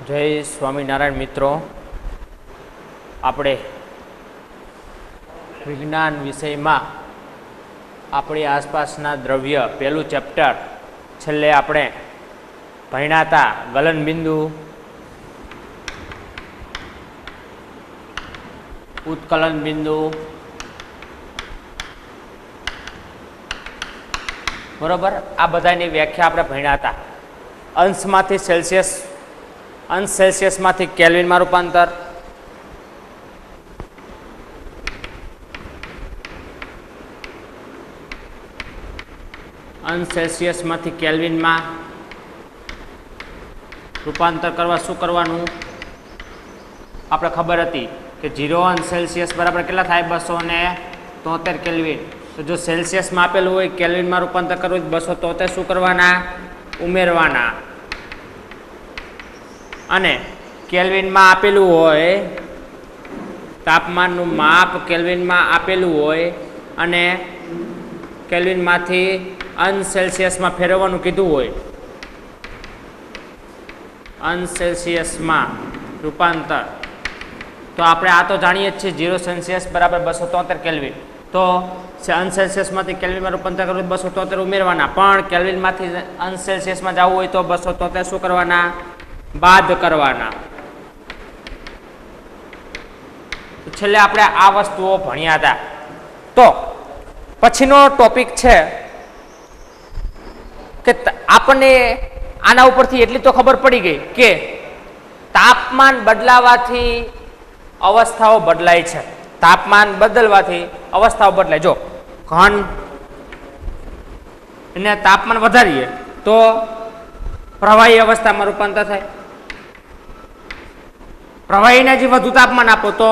જય સ્વામિનારાયણ મિત્રો, આપણે વિજ્ઞાન વિષયમાં આપણી આસપાસના દ્રવ્ય પહેલું ચેપ્ટર છેલ્લે આપણે ભણ્યા હતા ગલનબિંદુ, ઉત્કલન બિંદુ, બરોબર. આ બધાની વ્યાખ્યા આપણે ભણ્યા હતા. અંશમાંથી સેલ્સિયસ, અંશ સેલ્સિયસમાંથી કેલ્વિનમાં રૂપાંતર, અંશ સેલ્સિયસમાંથી કેલ્વિનમાં રૂપાંતર કરવા શું કરવાનું આપણે ખબર હતી કે 0 અંશ સેલ્સિયસ બરાબર કેટલા થાય? 273 કેલ્વિન. તો જો સેલ્સિયસમાં આપેલું હોય કેલ્વિનમાં રૂપાંતર કરવું 273 શું કરવાના? ઉમેરવાના. અને કેલ્વિનમાં આપેલું હોય તાપમાનનું માપ કેલ્વિનમાં આપેલું હોય અને કેલ્વિનમાંથી અંશ સેલ્સિયસમાં ફેરવવાનું કીધું હોય, અંશ સેલ્સિયસમાં રૂપાંતર, તો આપણે આ તો જાણીએ જ છીએ 0 સેલ્સિયસ બરાબર 273 કેલ્વિન. તો અંશ સેલ્સિયસમાંથી કેલ્વિનમાં રૂપાંતર કરવું 273 ઉમેરવાના, પણ કેલ્વિનમાંથી અંશ સેલ્સિયસમાં જવું હોય તો 273 શું કરવાના? બાદ કરવાના. તો છેલ્લે આપણે આ વસ્તુઓ ભણ્યા હતા. તો પછીનો ટોપિક છે કે આપણને આના ઉપરથી એટલી તો ખબર પડી ગઈ કે તાપમાન બદલાવાથી અવસ્થાઓ બદલાય છે. તાપમાન બદલવાથી અવસ્થાઓ બદલાય. જો ઘન એને તાપમાન વધારીએ તો પ્રવાહી અવસ્થામાં રૂપાંતર થાય. પ્રવાહીને જે વધુ તાપમાન આપો તો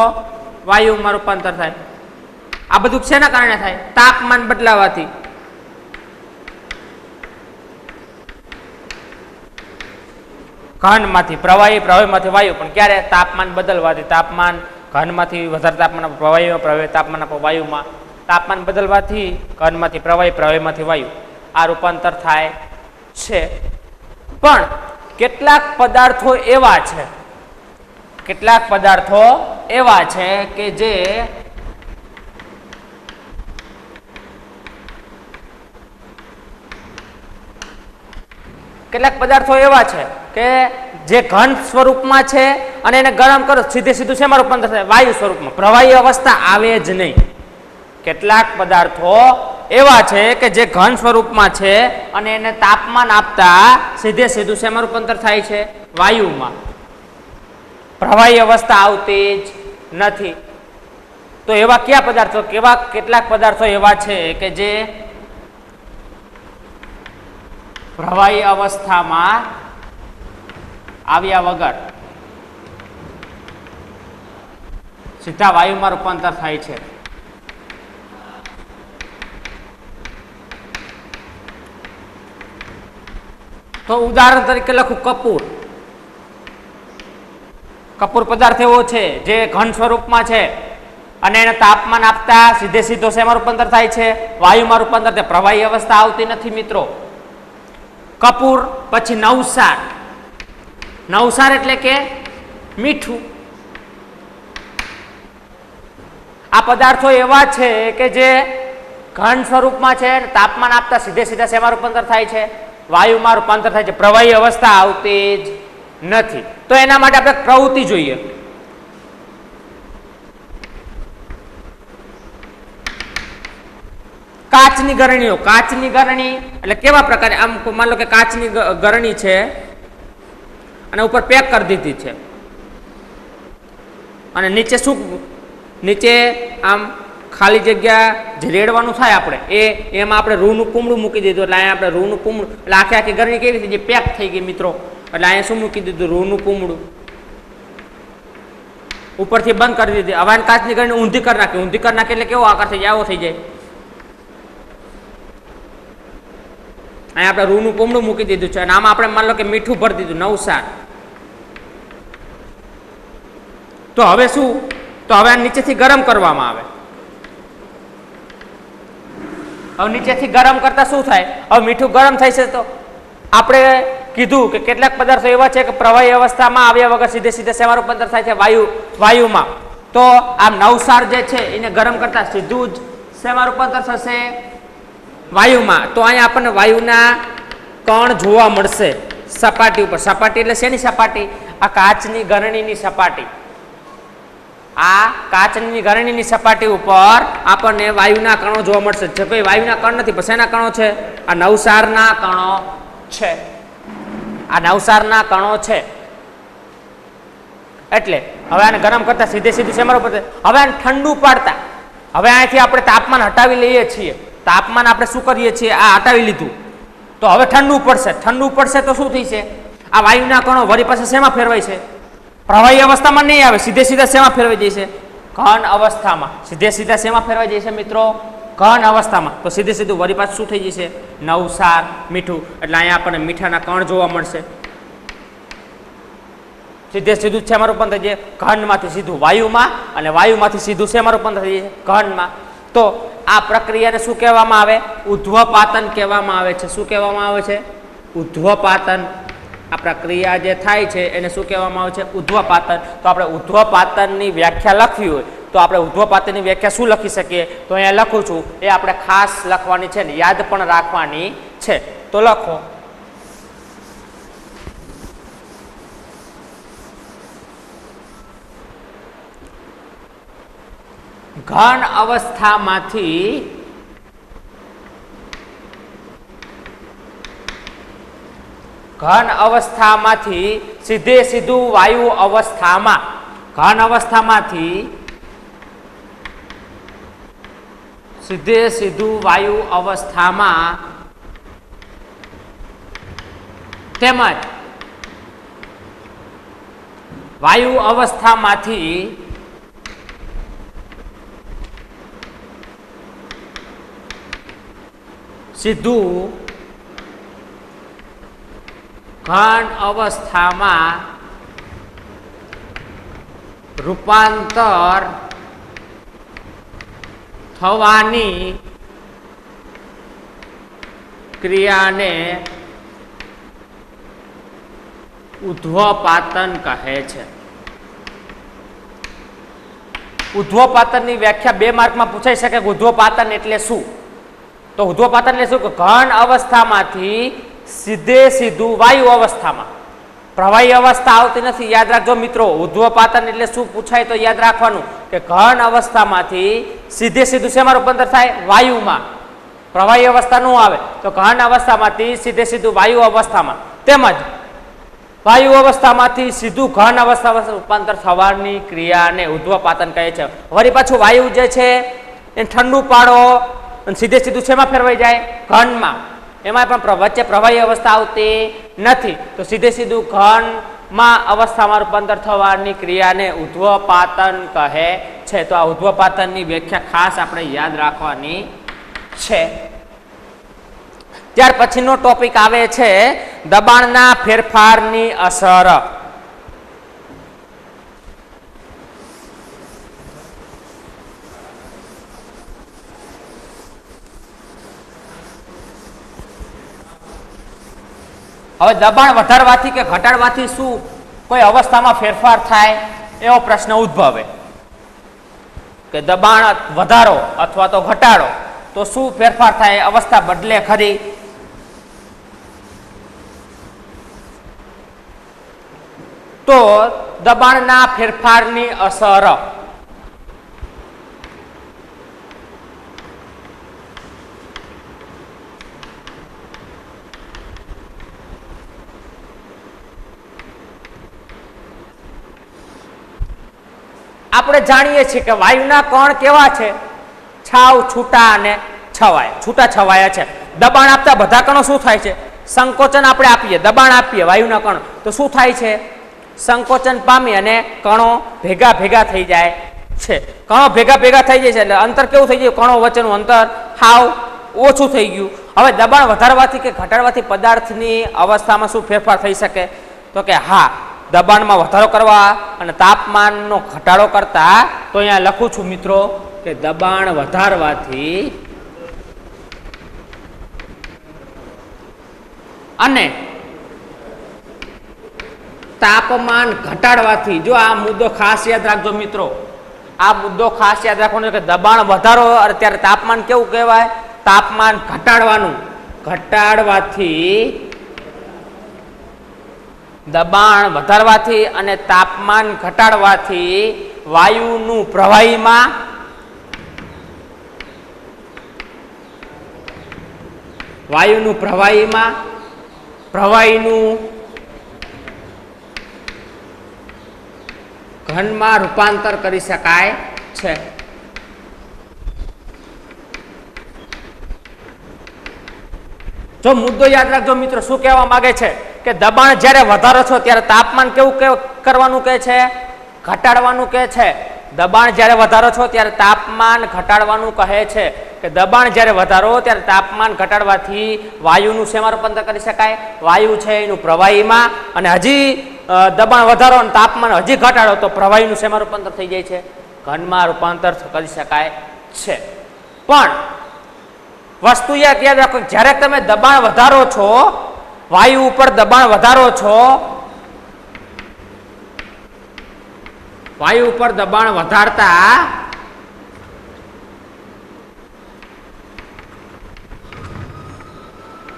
વાયુમાં રૂપાંતર થાય. આ બધું શેના કારણે થાય? તાપમાન બદલાવાથી. ઘનમાંથી પ્રવાહી, પ્રવાહીમાંથી વાયુ. પણ ક્યારે? તાપમાન બદલવાથી. તાપમાન ઘનમાંથી વધારે તાપમાન પ્રવાહીમાં, પ્રવાહી તાપમાન આપો વાયુમાં. તાપમાન બદલવાથી ઘનમાંથી પ્રવાહી, પ્રવાહીમાંથી વાયુ આ રૂપાંતર થાય છે. પણ કેટલાક પદાર્થો એવા છે, કેટલાક પદાર્થો એવા છે કે જે કેટલાક પદાર્થો એવા છે કે જે ઘન સ્વરૂપમાં છે અને એને ગરમ કરો સીધે સીધું શેમાં રૂપાંતર થાય? વાયુ સ્વરૂપમાં. પ્રવાહી અવસ્થા આવે જ નહીં. કેટલાક પદાર્થો એવા છે કે જે ઘન સ્વરૂપમાં છે અને એને તાપમાન આપતા સીધે સીધું શેમાં રૂપાંતર થાય છે? વાયુમાં. પ્રવાહી અવસ્થા આવતી જ નથી. તો એવા કયા પદાર્થો, કેવા કેટલાક પદાર્થો એવા છે કે જે પ્રવાહી અવસ્થામાં આવ્યા વગર સીધા વાયુમાં રૂપાંતર થાય છે. તો ઉદાહરણ તરીકે લખું કપૂર. કપૂર પદાર્થ એવો છે જે ઘન સ્વરૂપમાં છે અને એને તાપમાન આપતા સીધે સીધો શેમાં રૂપાંતર થાય છે? વાયુમાં રૂપાંતર થાય. પ્રવાહી અવસ્થા આવતી નથી મિત્રો. કપૂર. પછી નવસાર. નવસાર એટલે કે મીઠું. આ પદાર્થો એવા છે કે જે ઘન સ્વરૂપમાં છે, તાપમાન આપતા સીધે સીધા શેમાં રૂપાંતર થાય છે? વાયુમાં રૂપાંતર થાય છે. પ્રવાહી અવસ્થા આવતી જ નથી. તો એના માટે આપણે પ્રવૃત્તિ જોઈએ. કાચની ગરણીઓ. કાચની ગરણી એટલે કેવા પ્રકારે? આમ માન લો કે કાચની ગરણી છે અને ઉપર પેક કરી દીધી છે અને નીચે શું, નીચે આમ ખાલી જગ્યા જે રેડવાનું થાય આપણે એમાં આપણે રૂનું કુમડું મૂકી દીધું. એટલે અહીંયા આપણે રૂનું કુમડું એટલે આખી આખી ગરણી કેવી થઈ? જે પેક થઈ ગઈ મિત્રો. એટલે અહીંયા શું મૂકી દીધું? રૂનું કુમડું ઉપરથી બંધ કરી દીધી. હવે કાચની ગરણી ઊંધી કરી નાખી. ઊંધી કરી નાખી એટલે કેવો આકાર થઈ જાય? આવો થઈ જાય. અહીંયા આપણે રૂનું કુમડું મૂકી દીધું છે અને આમાં આપણે માન લો કે મીઠું ભરી દીધું. નવસાર. તો હવે શું? તો હવે નીચેથી ગરમ કરવામાં આવે. હવે નીચેથી ગરમ કરતા શું થાય? હવે મીઠું ગરમ થાય છે તો આપણે કીધું કે કેટલાક પદાર્થો એવા છે કે પ્રવાહી અવસ્થામાં આવ્યા વગર સીધે સીધે શેમાં રૂપાંતર થાય છે? વાયુમાં. તો આમ નવસાર જે છે એને ગરમ કરતા સીધું જ શેમાં રૂપાંતર થશે? વાયુમાં. તો અહીંયા આપણને વાયુના કણ જોવા મળશે સપાટી ઉપર. સપાટી એટલે શેની સપાટી? આ કાચની ગરણીની સપાટી. આ કાચની ગરણીની સપાટી ઉપર આપણને વાયુના કણો જોવા મળશે. જે કોઈ વાયુના કણ નથી, પણ શેના કણો છે? આ નવસારના કણો છે. આ નવસારના કણો છે. એટલે હવે આને ગરમ કરતા સીધે સીધું શેમાં રૂપાંતર? હવે આને ઠંડુ પાડતા હવે અહીંથી આપણે તાપમાન હટાવી લઈએ છીએ. તાપમાન આપણે શું કરીએ છીએ? આ હટાવી લીધું. તો હવે ઠંડુ પડશે. ઠંડુ પડશે તો શું થશે? આ વાયુના કણો વળી પાસે શેમાં ફેરવાય છે? પ્રવાહી અવસ્થામાં નહીં આવે, સીધે સીધા શેમાં ફેરવાઈ જશે? ઘન અવસ્થામાં. સીધે સીધા શેમાં ફેરવાઈ જશે મિત્રો? ઘન અવસ્થામાં. તો સીધે સીધું વળી પાછું શું થઈ જશે? નવસાર મીઠું. એટલે અહીંયા આપણને મીઠાના કણ જોવા મળશે. સીધે સીધું શેમાં રૂપાંતર થઈ જાય? ઘનમાંથી સીધું વાયુમાં, અને વાયુમાંથી સીધું શેમાં રૂપાંતર થઈ જાય? ઘનમાં. તો આ પ્રક્રિયાને શું કહેવામાં આવે? ઉધ્વપાતન કહેવામાં આવે છે. શું કહેવામાં આવે છે? ઉધ્વપાતન. આ પ્રક્રિયા જે થાય છે એને શું કહેવામાં આવે છે? ઉધ્વપાતન. તો આપણે ઉધ્વપાતનની વ્યાખ્યા લખવી હોય તો આપણે ઉધ્વપાતનની વ્યાખ્યા શું લખી શકીએ? તો અહીંયા લખું છું, એ આપણે ખાસ લખવાની છે ને યાદ પણ રાખવાની છે. તો લખો. ઘન અવસ્થામાંથી સીધે સીધું વાયુ અવસ્થામાં. ઘન અવસ્થામાંથી સીધે સીધું વાયુ અવસ્થામાં તેમજ વાયુ અવસ્થામાંથી સીધું ઘન અવસ્થામાં રૂપાંતર થવાની ક્રિયાને ઉધ્વપાતન કહે છે. ઉધ્વપાતનની વ્યાખ્યા 2 માર્કમાં પૂછાઈ શકે. ઉધ્વપાતન એટલે શું? તો ઉધ્વપાતન એટલે શું? ઘન અવસ્થામાંથી સીધે સીધું વાયુ અવસ્થામાં. પ્રવાહી અવસ્થા આવતી નથી, યાદ રાખજો મિત્રો. ઉધ્વપાતન એટલે શું પૂછાય તો યાદ રાખવાનું કે ઘન અવસ્થામાંથી સીધે સીધું શેમાં રૂપાંતર થાય? વાયુમાં. પ્રવાહી અવસ્થા નો આવે. તો ઘન અવસ્થામાંથી સીધે સીધું વાયુ અવસ્થામાં, તેમજ વાયુ અવસ્થામાંથી સીધું ઘન અવસ્થામાં રૂપાંતર થવાની ક્રિયાને ઉધ્વપાતન કહે છે. વળી પાછું વાયુ જે છે એને ઠંડુ પાડો અને સીધે સીધું શેમાં ફેરવાઈ જાય? ઘનમાં. એમાં પણ વચ્ચે પ્રવાહી અવસ્થા આવતી નથી. તો સીધે સીધું ઘનમાં અવસ્થામાં રૂપાંતર થવાની ક્રિયાને ઉધ્વપાતન કહે છે. તો આ ઉધ્વપાતનની વ્યાખ્યા ખાસ આપણે યાદ રાખવાની છે. ત્યાર પછીનો ટોપિક આવે છે દબાણના ફેરફારની અસર. હવે દબાણ વધારવાથી કે ઘટાડવાથી શું કોઈ અવસ્થામાં ફેરફાર થાય એવો પ્રશ્ન ઉદ્ભવે કે દબાણ વધારો અથવા તો ઘટાડો તો શું ફેરફાર થાય? અવસ્થા બદલે ખરી? તો દબાણના ફેરફારની અસર. આપણે જાણીએ છીએ કે વાયુના કણ કેવા છે? છાવ છૂટા અને છૂટા છવાયા છે. દબાણ આપતા બધા કણો શું થાય છે? સંકોચન આપણે આપીએ, દબાણ આપીએ વાયુના કણ તો શું થાય છે? સંકોચન પામી અને કણો ભેગા ભેગા થઈ જાય છે. કણો ભેગા ભેગા થઈ જાય છે એટલે અંતર કેવું થઈ ગયું? કણો વચ્ચેનું અંતર હાવ ઓછું થઈ ગયું. હવે દબાણ વધારવાથી કે ઘટાડવાથી પદાર્થની અવસ્થામાં શું ફેરફાર થઈ શકે? તો કે હા, દબાણમાં વધારો કરવા અને તાપમાનનો ઘટાડો કરતા. તો અહીંયા લખું છું મિત્રો કે દબાણ વધારવાથી અને તાપમાન ઘટાડવાથી, જો આ મુદ્દો ખાસ યાદ રાખજો મિત્રો, આ મુદ્દો ખાસ યાદ રાખવાનો કે દબાણ વધારો અત્યારે તાપમાન કેવું કહેવાય? તાપમાન ઘટાડવાનું. ઘટાડવાથી, દબાણ વધારવાથી અને તાપમાન ઘટાડવાથી વાયુનું પ્રવાહીમાં પ્રવાહીનું ઘનમાં રૂપાંતર કરી શકાય છે. જો મુદ્દો યાદ રાખજો મિત્રો, શું કહેવા માંગે છે કે દબાણ જ્યારે વધારો છો ત્યારે તાપમાન કેવું કરવાનું કહે છે? ઘટાડવાનું કહે છે. દબાણ જ્યારે વધારો છો ત્યારે તાપમાન ઘટાડવાનું કહે છે કે દબાણ જ્યારે વધારો ત્યારે તાપમાન ઘટાડવાથી વાયુનું શેમાં રૂપાંતર કરી શકાય? વાયુ છે એનું પ્રવાહીમાં, અને હજી દબાણ વધારો અને તાપમાન હજી ઘટાડો તો પ્રવાહીનું શેમાં રૂપાંતર થઈ જાય છે? ઘનમાં રૂપાંતર કરી શકાય છે. પણ વસ્તુ યાદ રાખો, જ્યારે તમે દબાણ વધારો છો, વાયુ ઉપર દબાણ વધારો છો, વાયુ ઉપર દબાણ વધારતા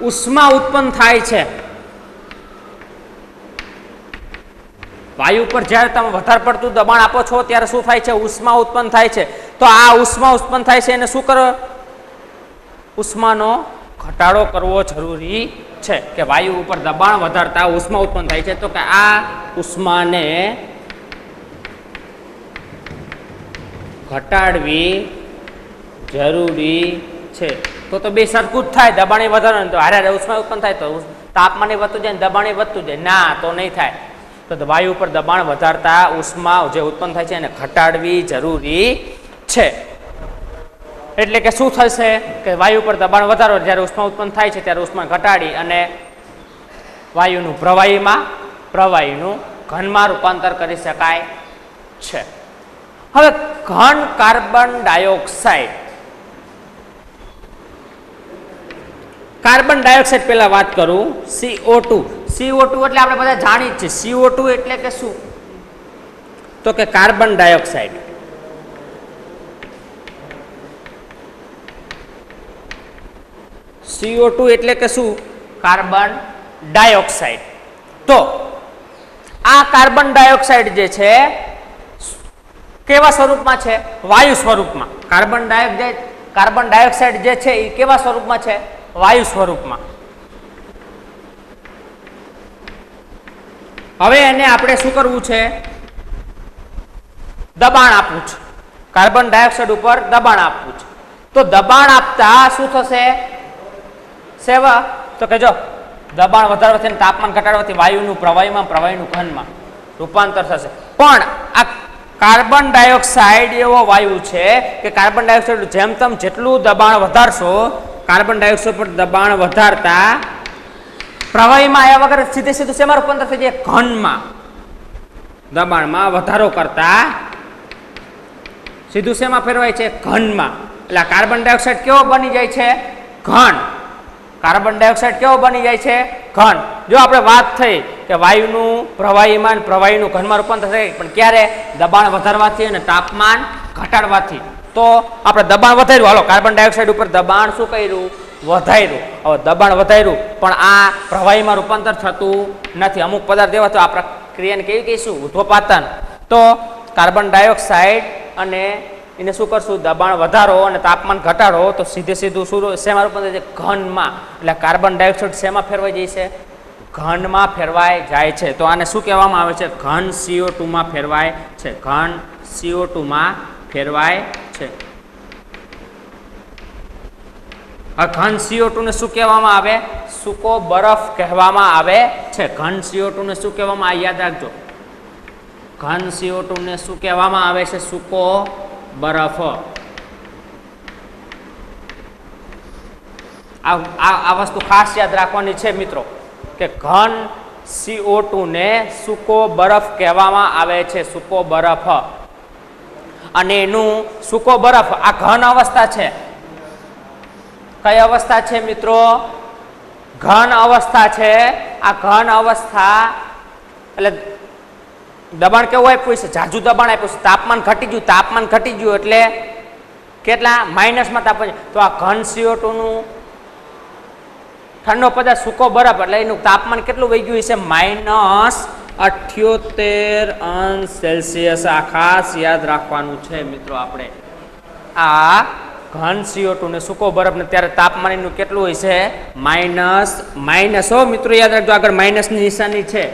ઉષ્મા ઉત્પન્ન થાય છે. વાયુ પર જ્યારે તમે વધારે પડતું દબાણ આપો છો ત્યારે શું થાય છે? ઉષ્મા ઉત્પન્ન થાય છે. તો આ ઉષ્મા ઉત્પન્ન થાય છે એને શું કરો? ઉષ્માનો ઘટાડો કરવો જરૂરી છે કે વાયુ ઉપર દબાણ વધારતા ઉષ્મા ઉત્પન્ન થાય છે, તો કે આ ઉષ્માને ઘટાડવી જરૂરી છે. તો બે સરખું જ થાય, દબાણ વધારે તો હારે ઉષ્મા ઉત્પન્ન થાય તો તાપમાન વધતું જાય, દબાણ વધતું જાય. ના, તો નહીં થાય. તો વાયુ ઉપર દબાણ વધારતા ઉષ્મા જે ઉત્પન્ન થાય છે એને ઘટાડવી જરૂરી છે. એટલે કે શું થશે કે વાયુ પર દબાણ વધારો, જ્યારે ઉષ્મા ઉત્પન્ન થાય છે ત્યારે ઉષ્મા ઘટાડી અને વાયુનું પ્રવાહીનું ઘનમાં રૂપાંતર કરી શકાય છે. હવે ઘન કાર્બન ડાયોક્સાઇડ, કાર્બન ડાયોક્સાઇડ પહેલા વાત કરું. CO2 એટલે આપણે બધા જાણીએ છીએ. CO2 એટલે કે શું? તો કે કાર્બન ડાયોક્સાઇડ. CO2 એટલે કે શું? Carbon dioxide. તો આ કાર્બન ડાયોક્સાઇડ જે છે કેવા સ્વરૂપમાં છે? વાયુ સ્વરૂપમાં. કાર્બન ડાયોક્સાઇડ જે છે એ કેવા સ્વરૂપમાં છે? વાયુ સ્વરૂપમાં. હવે એને આપણે શું કરવું છે? દબાણ આપવું છે. કાર્બન ડાયોક્સાઇડ ઉપર દબાણ આપવું છે. તો દબાણ આપતા શું થશે? સેવા તો કે જો દબાણ વધારવાથી અને તાપમાન ઘટાડવાથી વાયુનું પ્રવાહીનું ઘનમાં રૂપાંતર થશે. પણ આ કાર્બન ડાયોક્સાઇડ એવો વાયુ છે કે કાર્બન ડાયોક્સાઇડ જેમ તેમ જેટલું દબાણ વધારશો, કાર્બન ડાયોક્સાઇડ પર દબાણ વધારતા પ્રવાહીમાં આવ્યા વગર સીધું શેમાં રૂપાંતર થઈ જાય? ઘનમાં. દબાણમાં વધારો કરતા સીધું શેમાં ફેરવાય છે? ઘનમાં. એટલે કાર્બન ડાયોક્સાઇડ કેવો બની જાય છે? ઘન. કાર્બન ડાયોક્સાઇડ કેવો બની જાય છે? ઘન. જો આપણે વાત થઈ કે વાયુનું પ્રવાહીનું ઘનમાં રૂપાંતર થાય, પણ ક્યારે? દબાણ વધારવાથી અને તાપમાન ઘટાડવાથી. તો આપણે દબાણ વધાર્યું, હાલો કાર્બન ડાયોક્સાઇડ ઉપર દબાણ શું કર્યું? વધાર્યું. હવે દબાણ વધાર્યું પણ આ પ્રવાહીમાં રૂપાંતર થતું નથી. અમુક પદાર્થ એવા તો આ પ્રક્રિયાને કેવી કહીશું? ઉધ્વપાતન. તો કાર્બન ડાયોક્સાઇડ અને એને શું કરશું? દબાણ વધારો અને તાપમાન ઘટાડો તો સીધું શેમાં રૂપાંતર થાય? ઘનમાં. એટલે કાર્બન ડાયોક્સાઇડ શેમાં ફેરવાઈ જાય છે? ઘનમાં ફેરવાઈ જાય છે. તો આને શું કહેવામાં આવે છે? ઘન CO2 માં ફેરવાય છે. ઘન CO2 માં ફેરવાય છે. આ ઘન CO2 ને શું કહેવામાં આવે? સૂકો બરફ કહેવામાં આવે છે. ઘન CO2 ને શું કહેવામાં આવે? યાદ રાખજો. ઘન CO2 ને શું કહેવામાં આવે છે? સૂકો બરફ. આ વસ્તુ ખાસ યાદ રાખવાની છે મિત્રો કે ઘન CO2 ને સૂકો બરફ કહેવામાં આવે છે. સૂકો બરફ. અને એનું સૂકો બરફ આ ઘન અવસ્થા છે. કઈ અવસ્થા છે મિત્રો? ઘન અવસ્થા છે. આ ઘન અવસ્થા એટલે દબાણ કેવું આપ્યું છે? જાજુ દબાણ આપ્યું છે. તાપમાન ઘટી ગયું એટલે કેટલા? માઇનસમાં તાપમાન. તો આ ઘન CO2 નું ઠંડો પદાર્થ સૂકો બરફ એટલે એનું તાપમાન કેટલું વહી ગયું છે? -78°C. આ ખાસ યાદ રાખવાનું છે મિત્રો. આપણે આ ઘન CO2 ને સૂકો બરફ ને ત્યારે તાપમાન એનું કેટલું હોય છે? માઇનસ. હો મિત્રો યાદ રાખજો, આગળ માઇનસની નિશાની છે.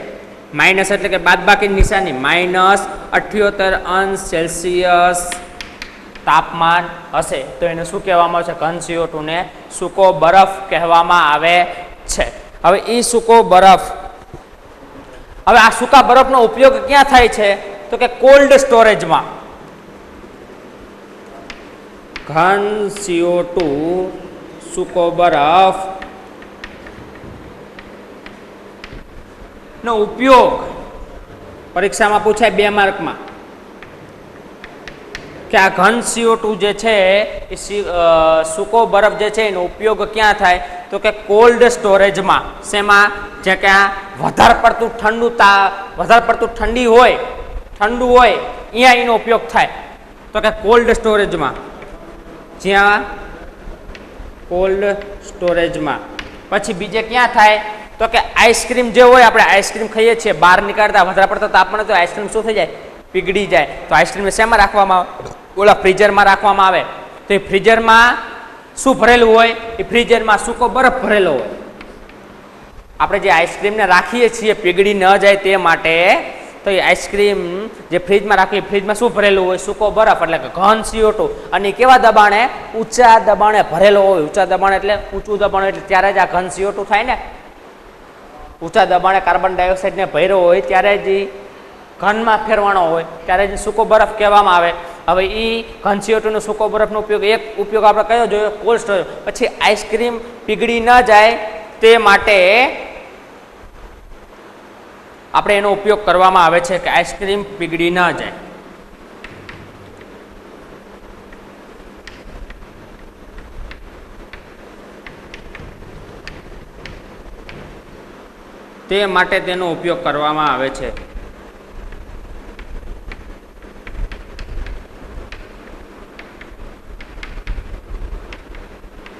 માઇનસ એટલે કે બાદબાકી નિશાની. -78°C તાપમાન હશે તો એને શું કહેવામાં આવે છે? ઘન CO2 ને સૂકો બરફ કહેવામાં આવે છે. હવે એ સૂકો બરફ, હવે આ સૂકા બરફનો ઉપયોગ ક્યાં થાય છે? તો કે કોલ્ડ સ્ટોરેજમાં. ઘન CO2 સૂકો બરફ નો ઉપયોગ પરીક્ષામાં પૂછાય 2 માર્કમાં કે આ ઘન CO2 જે છે એ સૂકો બરફ જે છે એનો ઉપયોગ ક્યાં થાય? તો કે કોલ્ડ સ્ટોરેજમાં. શેમાં? જે ક્યાં વધારે પડતું ઠંડુ હોય અહીંયા એનો ઉપયોગ થાય. તો કે કોલ્ડ સ્ટોરેજમાં. જ્યાં કોલ્ડ સ્ટોરેજમાં. પછી બીજે ક્યાં થાય? તો કે આઈસ્ક્રીમ જે હોય, આપણે આઈસ્ક્રીમ ખાઈએ છીએ, બહાર નીકળતા વધારે પડતા તાપમાન તો આઈસ્ક્રીમ શું થઈ જાય? પીગળી જાય. તો આઈસ્ક્રીમને શેમાં રાખવામાં આવે? ઓલા ફ્રીઝરમાં રાખવામાં આવે. તો એ ફ્રીઝરમાં શું ભરેલું હોય? એ ફ્રીઝરમાં સૂકો બરફ ભરેલો હોય. આપણે જે આઈસ્ક્રીમને રાખીએ છીએ પીગળી ન જાય તે માટે, તો એ આઈસ્ક્રીમ જે ફ્રીજમાં રાખીએ, ફ્રીજમાં શું ભરેલું હોય? સૂકો બરફ એટલે કે ઘન CO2. અને કેવા દબાણે? ઊંચા દબાણે ભરેલો હોય. ઊંચા દબાણ એટલે ઊંચું દબાણ એટલે ત્યારે જ આ ઘન CO2 થાય ને. ઊંચા દબાણે કાર્બન ડાયોક્સાઇડને ભર્યો હોય ત્યારે જ ઘનમાં ફેરવાનો હોય ત્યારે જ સૂકો બરફ કહેવામાં આવે. હવે એ ઘન CO2 નો સૂકો બરફનો ઉપયોગ, એક ઉપયોગ આપણે કયો જોયો? Cold storage. પછી આઈસ્ક્રીમ પીગળી ન જાય તે માટે આપણે એનો ઉપયોગ કરવામાં આવે છે કે આઈસ્ક્રીમ પીગળી ન જાય. તે માટે તેનો ઉપયોગ કરવામાં આવે છે.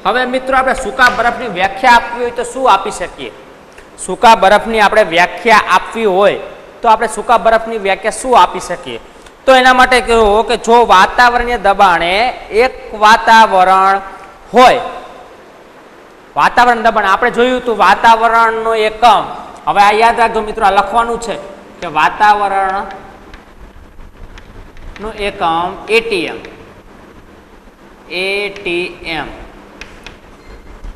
હવે મિત્રો આપણે સૂકા બરફની વ્યાખ્યા આપવી હોય તો શું આપી શકીએ? સૂકા બરફની આપણે વ્યાખ્યા આપવી હોય તો આપણે સૂકા બરફની વ્યાખ્યા શું આપી શકીએ? તો એના માટે કહેવું કે જો વાતાવરણીય દબાણે એક વાતાવરણ હોય, વાતાવરણ દબાણ આપણે જોયું હતું વાતાવરણનો એકમ. હવે આ યાદ રાખજો મિત્રો, આ લખવાનું છે કે વાતાવરણ નું એકમ ATM.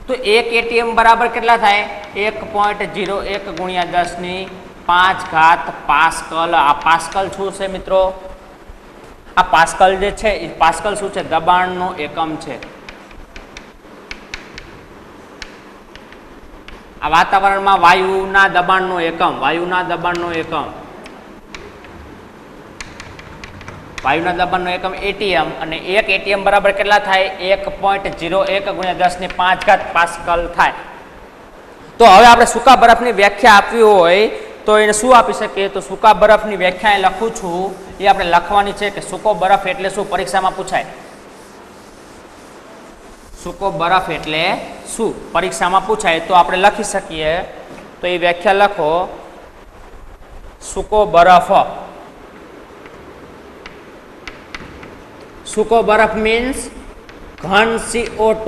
તો 1 ATM બરાબર કેટલા થાય? 1.01 ગુણ્યા 10⁵ પાસ્કલ. આ પાસ્કલ શું છે મિત્રો? આ પાસ્કલ જે છે એ પાસ્કલ શું છે? દબાણનો એકમ છે. આ વાતાવરણમાં વાયુના દબાણનો એકમ. વાયુના દબાણનો એકમ ATM. અને 1 ATM બરાબર કેટલા થાય? 1.01 ગુણ્યા 10⁵ પાસ્કલ થાય. તો હવે આપણે સૂકા બરફની વ્યાખ્યા આપવી હોય તો એને શું આપી શકીએ? તો સૂકા બરફની વ્યાખ્યા લખું છું, એ આપણે લખવાની છે કે સૂકો બરફ એટલે શું? પરીક્ષામાં પૂછાય. સૂકો બરફ એટલે શું? પરીક્ષામાં પૂછાય તો આપણે લખી શકીએ. તો એ વ્યાખ્યા લખો. સૂકો બરફ. સૂકો બરફ મીન્સ ઘન CO2.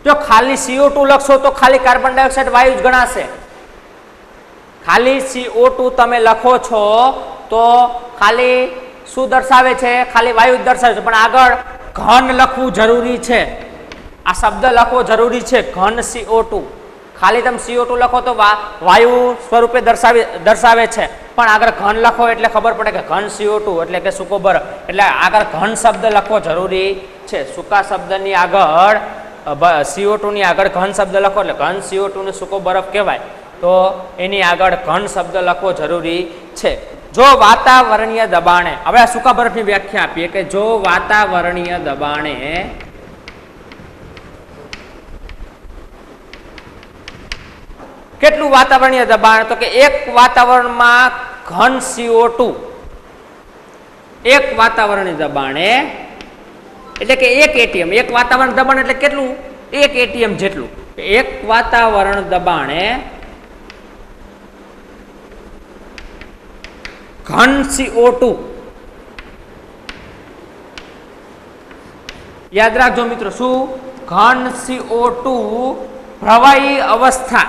જો ખાલી CO2 લખશો તો ખાલી કાર્બન ડાયોક્સાઇડ વાયુ જ ગણાશે. ખાલી CO2 તમે લખો છો તો ખાલી શું દર્શાવે છે? ખાલી વાયુ જ દર્શાવે છે. પણ આગળ ઘન લખવું જરૂરી છે. આ શબ્દ લખવો જરૂરી છે, ઘન CO2. ખાલી તમે CO2 લખો તો વાયુ સ્વરૂપે દર્શાવે છે, પણ આગળ ઘન લખો એટલે ખબર પડે કે ઘન CO2 એટલે કે સૂકો બરફ. એટલે આગળ ઘન શબ્દ લખવો જરૂરી છે. સૂકા શબ્દની આગળ CO2 ની આગળ ઘન શબ્દ લખો એટલે ઘન CO2 ને સૂકો બરફ કહેવાય. તો એની આગળ ઘન શબ્દ લખવો જરૂરી છે. જો વાતાવરણીય દબાણે, હવે આ સૂકા બરફની વ્યાખ્યા આપીએ કે જો વાતાવરણીય દબાણે કેટલું વાતાવરણીય દબાણ? તો કે એક વાતાવરણમાં ઘન CO2 એક વાતાવરણીય દબાણે એટલે કે 1 ATM, એક વાતાવરણ દબાણ એટલે કેટલું? 1 ATM જેટલું. એક વાતાવરણ દબાણે ઘન CO2, યાદ રાખજો મિત્રો, શું? ઘન CO2 પ્રવાહી અવસ્થા.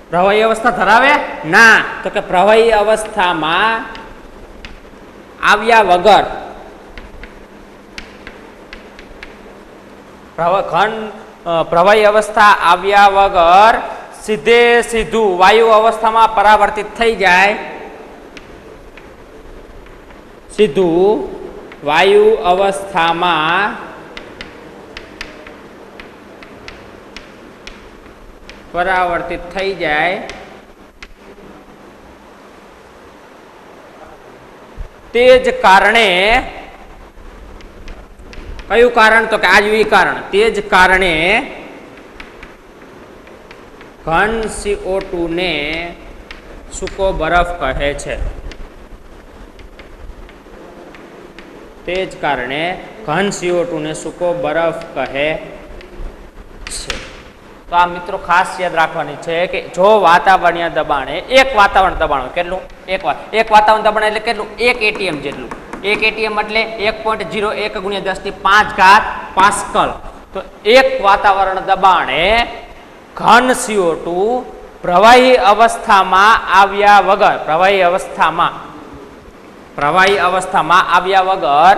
પ્રવાહી અવસ્થા ધરાવે ના, તો કે પ્રવાહી અવસ્થામાં આવ્યા વગર પ્રવાહી અવસ્થા આવ્યા વગર સીધે સીધું વાયુ અવસ્થામાં પરાવર્તિત થઈ જાય, સીધું વાયુ અવસ્થામાં પરાવર્તિત થઈ જાય તે જ કારણે, કયું કારણ? તો કે આ જ કારણ. તે જ કારણે ઘન CO2 ને સૂકો બરફ કહે છે. તે જ કારણે ઘન CO2 ને સૂકો બરફ કહે છે. તો આ મિત્રો ખાસ યાદ રાખવાની છે કે જો વાતાવરણીય દબાણે એક વાતાવરણ દબાણ, કેટલું? એક વાતાવરણ દબાણ એટલે કેટલું? 1 ATM જેટલું. 1 ATM એટલે 1.01 × 10⁵ પાસ્કલ. તો એક વાતાવરણ દબાણે ઘન CO2 પ્રવાહી અવસ્થામાં આવ્યા વગર, પ્રવાહી અવસ્થામાં આવ્યા વગર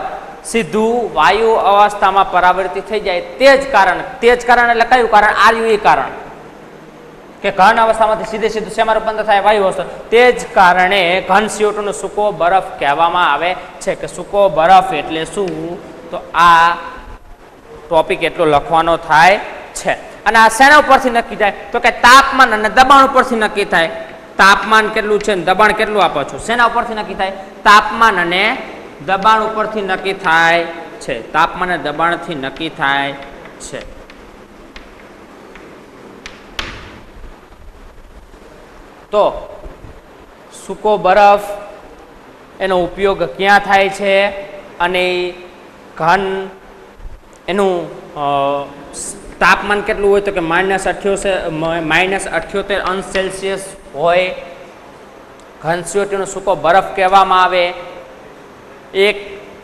સીધું વાયુ અવસ્થામાં પરાવર્તિત થઈ જાય તે જ કારણ એટલે કયું કારણ? આર્યુ કારણ કે ઘન અવસ્થામાંથી સીધે સીધું શેમાં રૂપાંતર થાય? વાયુ અવસ્થા. તે જ કારણે ઘન CO2 નો સૂકો બરફ કહેવામાં આવે છે. કે સૂકો બરફ એટલે શું? તો આ ટોપિક એટલો લખવાનો થાય છે. અને આ શેના ઉપરથી નક્કી થાય? તો કે તાપમાન અને દબાણ ઉપરથી નક્કી થાય. તાપમાન કેટલું છે, દબાણ કેટલું આપો છો, શેના ઉપરથી નક્કી થાય? તાપમાન અને દબાણ ઉપરથી નક્કી થાય છે. તાપમાન અને દબાણથી નક્કી થાય છે. તો સૂકો બરફ એનો ઉપયોગ ક્યાં થાય છે અને ઘન એનું તાપમાન કેટલું હોય? તો કે -78 હોય. ઘન CO2 નો સૂકો બરફ કહેવામાં આવે. એક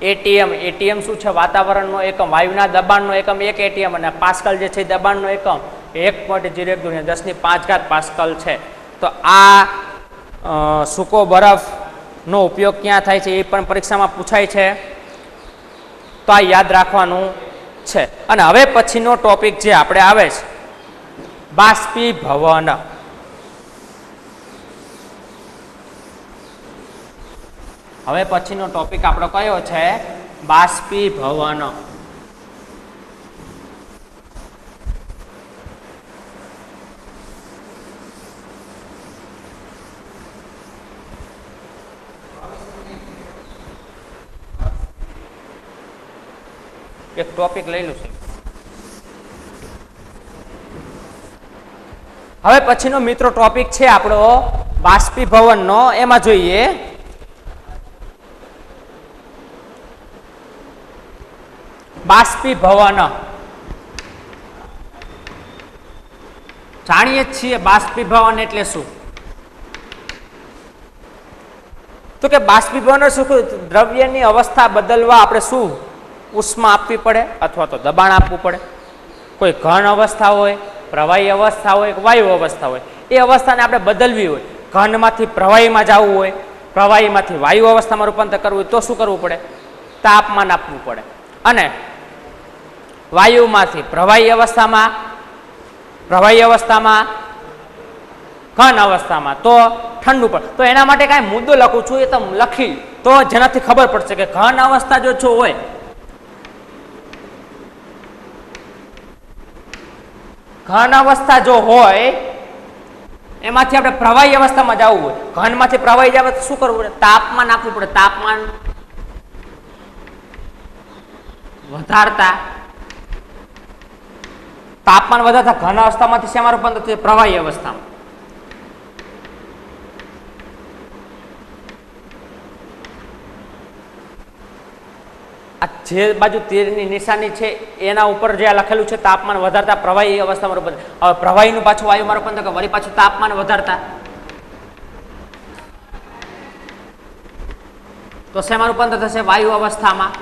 ATM શું છે? વાતાવરણનો એકમ, વાયુના દબાણનો એકમ 1 ATM, અને પાસ્કલ જે છે દબાણનો એકમ 1.01 × 10⁵ પાસ્કલ છે. તો આ સૂકો બરફનો ઉપયોગ ક્યાં થાય છે એ પણ પરીક્ષામાં પૂછાય છે. તો આ યાદ રાખવાનું છે. અને હવે પછીનો ટોપિક જે આપણે આવે છે બાષ્પીભવન. હવે પછીનો ટોપિક આપણો કયો છે? બાષ્પીભવન. એક ટોપિક લઈ લો છે. હવે પછીનો મિત્રો ટોપિક છે આપણો બાષ્પીભવનનો. એમાં જોઈએ બાષ્પીભવન. જાણીએ છીએ બાષ્પીભવન એટલે શું? તો કે બાષ્પીભવન શું? દ્રવ્યની અવસ્થા બદલવા આપણે શું ઉષ્મા આપવી પડે અથવા તો દબાણ આપવું પડે. કોઈ ઘન અવસ્થા હોય, પ્રવાહી અવસ્થા હોય, વાયુ અવસ્થા હોય, એ અવસ્થાને આપણે બદલવી હોય, ઘનમાંથી પ્રવાહીમાં જવું હોય, પ્રવાહીમાંથી વાયુ અવસ્થામાં રૂપાંતર કરવું હોય તો શું કરવું પડે? તાપમાન આપવું પડે. અને વાયુમાંથી પ્રવાહી અવસ્થામાં ઘન અવસ્થામાં તો ઠંડુ પડે. તો એના માટે કાંઈ મુદ્દો લખું છું, એ તો લખી તો જેનાથી ખબર પડશે કે ઘન અવસ્થા જો હોય, ઘન અવસ્થા જો હોય એમાંથી આપણે પ્રવાહી અવસ્થામાં જવું હોય, ઘનમાંથી પ્રવાહી જવું તો શું કરવું પડે? તાપમાન આપવું પડે. તાપમાન વધારતા તાપમાન વધારતા ઘન અવસ્થામાંથી શેમાં રૂપાંતર થશે? પ્રવાહી અવસ્થામાં. આ જે બાજુ તીરની નિશાની છે એના ઉપર જે લખેલું છે તાપમાન વધારતા પ્રવાહી અવસ્થામાં રૂપાંતર. હવે પ્રવાહીનું પાછું વાયુમાં રૂપાંતર કે વળી પાછું તાપમાન વધારતા તો શેમાં રૂપાંતર થશે? વાયુ અવસ્થામાં.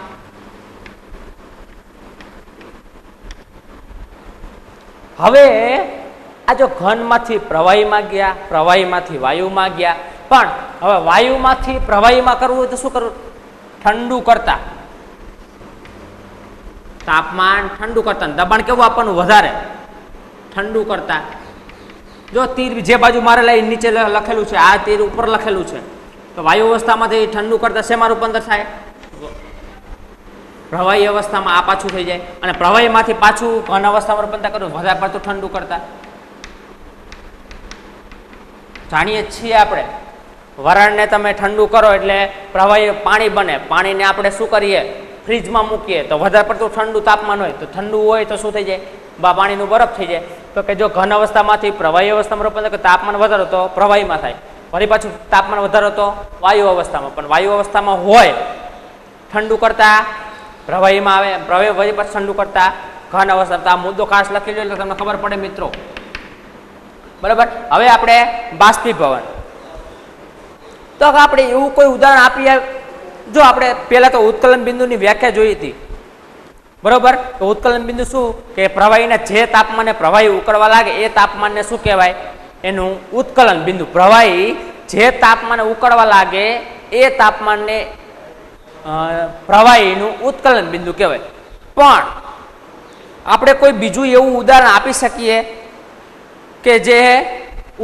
હવે આ જો ઘનમાંથી પ્રવાહીમાં ગયા, પ્રવાહીમાંથી વાયુમાં ગયા, પણ હવે વાયુમાંથી પ્રવાહીમાં કરવું હોય તો શું કરવું? ઠંડુ કરતા તાપમાન ઠંડુ કરતા દબાણ કેવું આપવાનું? વધારે. ઠંડુ કરતા જો તીર જે બાજુ મારે લઈ નીચે લખેલું છે, આ તીર ઉપર લખેલું છે, તો વાયુ અવસ્થામાંથી ઠંડુ કરતા શેમાં રૂપાંતર થાય? પ્રવાહી અવસ્થામાં. આ પાછું થઈ જાય અને પ્રવાહીમાંથી પાછું ઘન અવસ્થામાં રૂપાંતર કરવું વધારે પડતું ઠંડુ કરતા. જાણીએ છીએ આપણે વરાળને તમે ઠંડુ કરો એટલે પ્રવાહી પાણી બને. પાણીને આપણે શું કરીએ? ફ્રીજમાં મૂકીએ તો વધારે પડતું ઠંડુ તાપમાન હોય તો ઠંડુ હોય તો શું થઈ જાય? પાણીનું બરફ થઈ જાય. તો કે જો ઘન અવસ્થામાંથી પ્રવાહી અવસ્થામાં રૂપાંતર તાપમાન વધારો તો પ્રવાહીમાં થાય, વળી પાછું તાપમાન વધારો તો વાયુ અવસ્થામાં. પણ વાયુ અવસ્થામાં હોય ઠંડુ કરતા પ્રવાહીમાં આવે, પ્રવાહી વળી પાછું ઠંડુ કરતા ઘન અવસ્થા. આ મુદ્દો ખાસ લખી લો એટલે તમને ખબર પડે મિત્રો. બરાબર. હવે આપણે બાષ્પીભવન. તો આપણે એવું કોઈ ઉદાહરણ આપીએ. જો આપણે પહેલા તો ઉત્કલન બિંદુની વ્યાખ્યા જોઈ હતી. બરોબર. તો ઉત્કલન બિંદુ શું કે પ્રવાહીના જે તાપમાને પ્રવાહી ઉકળવા લાગે એ તાપમાનને શું કહેવાય? એનું ઉત્કલન બિંદુ. પ્રવાહી જે તાપમાને ઉકળવા લાગે એ તાપમાનને પ્રવાહીનું ઉત્કલન બિંદુ કહેવાય. પણ આપણે કોઈ બીજું એવું ઉદાહરણ આપી શકીએ કે જે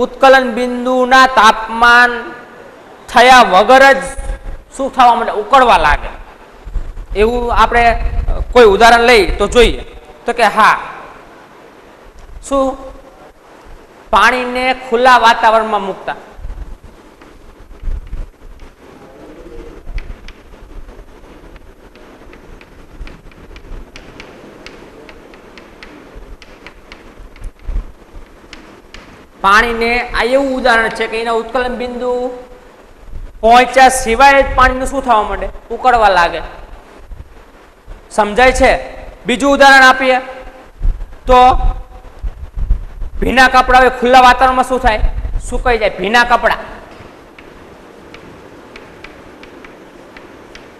ઉત્કલન બિંદુના તાપમાન થયા વગર જ શું થવા માટે? ઉકળવા લાગે. એવું આપણે કોઈ ઉદાહરણ લઈ તો જોઈએ. તો કે હા, શું? પાણીને ખુલ્લા વાતાવરણમાં મૂકતા. પાણીને આ એવું ઉદાહરણ છે કે એના ઉત્કલન બિંદુ પહોંચ્યા સિવાય જ પાણીનું શું થવા માંડે? ઉકળવા લાગે. સમજાય છે? બીજું ઉદાહરણ આપીએ તો ભીના કપડા હોય ખુલ્લા વાતાવરણમાં શું થાય? સુકાઈ જાય. ભીના કપડા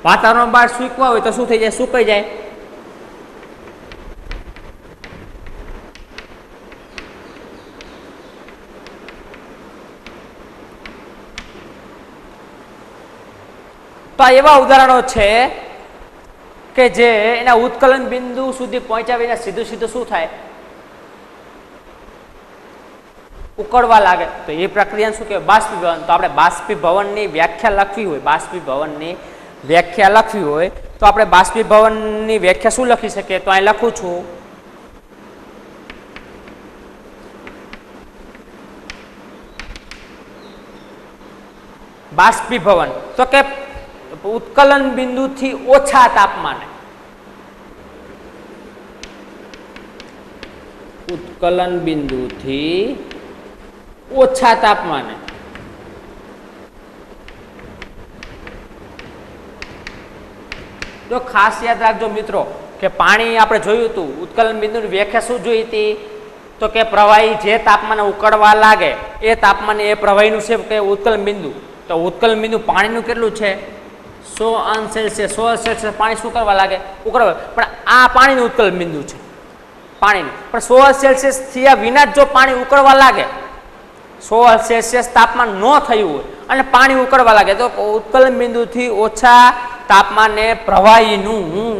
વાતાવરણ બહાર સૂકવા હોય તો શું થઈ જાય? સુકાઈ જાય. તો આ એવા ઉદાહરણો છે કે જે એના ઉત્કલન બિંદુ સુધી પહોંચ્યા વિના સીધું સીધું શું થાય? ઉકળવા લાગે. તો એ પ્રક્રિયાને શું કહેવાય? બાષ્પીભવન. તો આપણે બાષ્પીભવનની વ્યાખ્યા લખવી હોય, બાષ્પીભવનની વ્યાખ્યા લખવી હોય તો આપણે બાષ્પીભવનની વ્યાખ્યા શું લખી શકીએ? તો અહીં લખું છું. બાષ્પીભવન તો કે ઉત્કલન બિંદુથી ઓછા તાપમાને, ઉત્કલન બિંદુથી ઓછા તાપમાને જો ખાસ યાદ રાખજો મિત્રો કે પાણી આપણે જોયું હતું ઉત્કલન બિંદુની વ્યાખ્યા શું જોઈ હતી? તો કે પ્રવાહી જે તાપમાને ઉકળવા લાગે એ તાપમાને એ પ્રવાહીનું છે કે ઉત્કલન બિંદુ. તો ઉત્કલન બિંદુ પાણીનું કેટલું છે? 100 અંશ સેલ્સિયસ. 100 સેલ્સિયસ પાણી શું કરવા લાગે? ઉકળવા. પણ આ પાણીનું ઉત્કલન બિંદુ છે પાણીનું. પણ 100 સેલ્સિયસ થયા વિના જ જો પાણી ઉકળવા લાગે, 100 સેલ્સિયસ તાપમાન ન થયું હોય અને પાણી ઉકળવા લાગે તો ઉત્કલન બિંદુથી ઓછા તાપમાને પ્રવાહીનું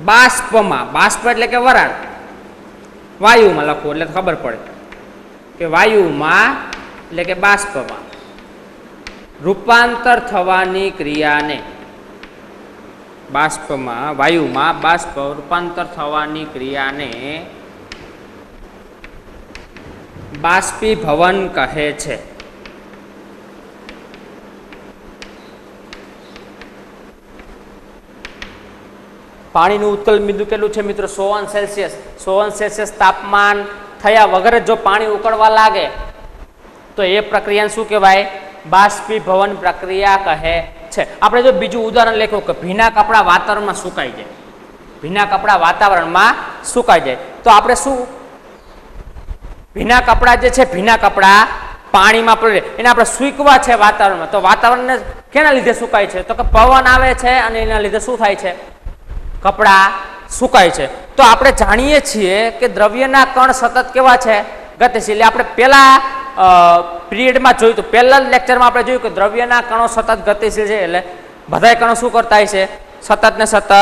બાષ્પમાં, બાષ્પ એટલે કે વરાળ, વાયુમાં લખવું એટલે ખબર પડે કે વાયુમાં એટલે કે બાષ્પમાં રૂપાંતર થવાની ક્રિયાને, બાષ્પમાં વાયુમાં બાષ્પ રૂપાંતર થવાની ક્રિયાને બાષ્પીભવન કહે છે. પાણીનું ઉત્કલન બિંદુ કેટલું છે મિત્રો? 100 અંશ સેલ્સિયસ. 100 અંશ સેલ્સિયસ તાપમાન થયા વગર જ જો પાણી ઉકળવા લાગે તો એ પ્રક્રિયાને શું કહેવાય? બાષ્પીભવન પ્રક્રિયા કહે છે. આપણે જો બીજું ઉદાહરણ લખો કે ભીના કપડા વાતાવરણમાં સુકાઈ જાય. ભીના કપડા વાતાવરણમાં સુકાઈ જાય તો આપણે શું, ભીના કપડા જે છે, ભીના કપડા પાણીમાં પડે એને આપણે સૂકવા છે વાતાવરણમાં, તો વાતાવરણને કેના લીધે સુકાય છે? તો કે પવન આવે છે અને એના લીધે શું થાય છે? કપડા સુકાય છે. તો આપણે જાણીએ છીએ કે દ્રવ્યના કણ સતત કેવા છે? ગતિશીલ. આપણે પહેલા પીરિયડમાં જોયું હતું, પહેલા લેક્ચરમાં આપણે જોયું કે દ્રવ્યના કણો સતત ગતિશીલ છે, એટલે બધાય કણો શું કરતા હોય છે? સતત ને સતત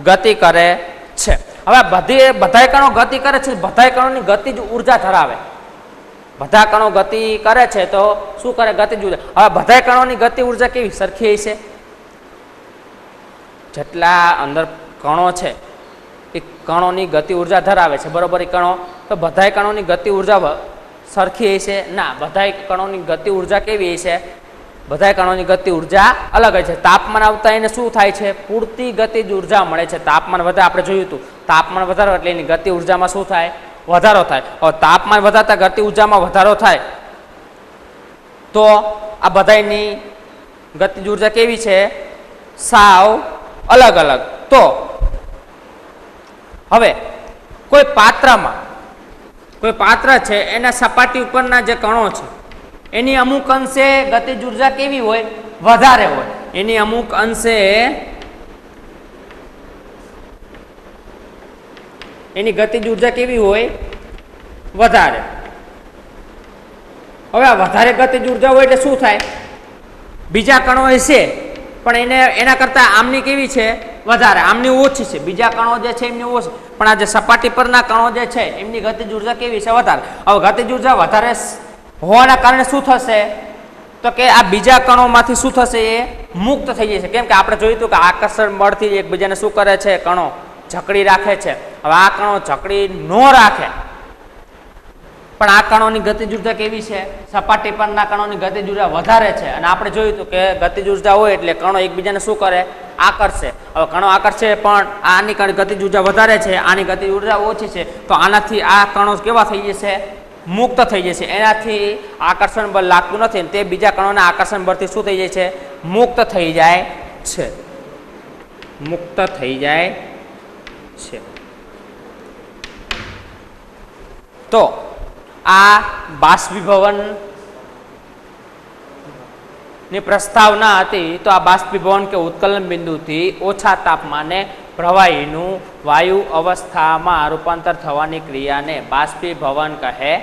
ગતિ કરે છે. હવે બધાય કણો ગતિ કરે છે, બધાય કણોની ગતિજ ઉર્જા ધરાવે. બધા કણો ગતિ કરે છે તો શું કરે? ગતિજ ઉર્જા. હવે બધાય કણોની ગતિ ઉર્જા કેવી? સરખી છે. જેટલા અંદર કણો છે એ કણોની ગતિ ઉર્જા ધરાવે છે, બરોબર? એ કણો તો બધાય કણોની ગતિ ઉર્જા સરખી છે? ના, બધાય કણોની ગતિ ઉર્જા કેવી છે? બધાય કણોની ગતિ ઉર્જા અલગ હોય છે. તાપમાન આવતા એને શું થાય છે? પૂરતી ગતિજ ઉર્જા મળે છે. તાપમાન વધારે આપણે જોયું હતું, તાપમાન વધારો એટલે એની ગતિ ઉર્જામાં શું થાય? વધારો થાય. હવે તાપમાન વધારતા ગતિ ઉર્જામાં વધારો થાય તો આ બધાયની ગતિજ ઉર્જા કેવી છે? સાવ અલગ અલગ. તો હવે કોઈ પાત્ર છે એના સપાટી ઉપરના જે કણો છે એની અમુક અંશે ગતિજ ઉર્જા કેવી હોય? વધારે હોય. એની અમુક અંશે એની ગતિજ ઉર્જા કેવી હોય? વધારે. હવે આ વધારે ગતિજ ઉર્જા હોય એટલે શું થાય? બીજા કણો છે પણ એના કરતા આમની કેવી છે? વધારે. આમની ઓછી છે. બીજા કણો જે છે એમની ઓછી, પણ આ જે સપાટી પરના કણો જે છે એમની ગતિજ ઉર્જા કેવી છે? વધારે. હવે ગતિજ ઉર્જા વધારે હોવાના કારણે શું થશે? તો કે આ બીજા કણોમાંથી શું થશે? એ મુક્ત થઈ જશે. કેમ કે આપણે જોયું હતું કે આકર્ષણ બળથી એકબીજાને શું કરે છે? કણો જકડી રાખે છે. હવે આ કણો જકડી ન રાખે પણ આ કણોની ગતિજ ઉર્જા કેવી છે? સપાટી પરના કણોની ગતિજ ઉર્જા વધારે છે. અને આપણે જોયું હતું કે ગતિજ ઉર્જા હોય એટલે કણો એકબીજાને શું કરે? આકર્ષે. હવે કણો આકર્ષે પણ આની ગતિજ ઉર્જા વધારે છે, આની ગતિજ ઉર્જા ઓછી છે, તો આનાથી આ કણો કેવા થઈ જશે? મુક્ત થઈ જશે. એનાથી આકર્ષણ બળ લાગતું નથી, તે બીજા કણોના આકર્ષણ બળથી શું થઈ જાય છે? મુક્ત થઈ જાય છે. મુક્ત થઈ જાય છે. તો આ બાષ્પીભવન ની પ્રસ્તાવના હતી. તો આ બાષ્પીભવન કે ઉત્કલન બિંદુથી ઓછા તાપમાને પ્રવાહીનું વાયુ અવસ્થામાં રૂપાંતર થવાની ક્રિયાને બાષ્પીભવન કહે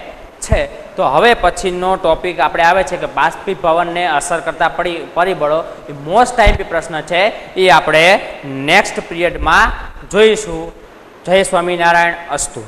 છે. તો હવે પછીનો ટોપિક આપણે આવે છે કે બાષ્પીભવનને અસર કરતા પરિબળો. એ મોસ્ટ ટાઈપી પ્રશ્ન છે, એ આપણે નેક્સ્ટ પીરિયડમાં જોઈશું. જય સ્વામિનારાયણ. અસ્તુ.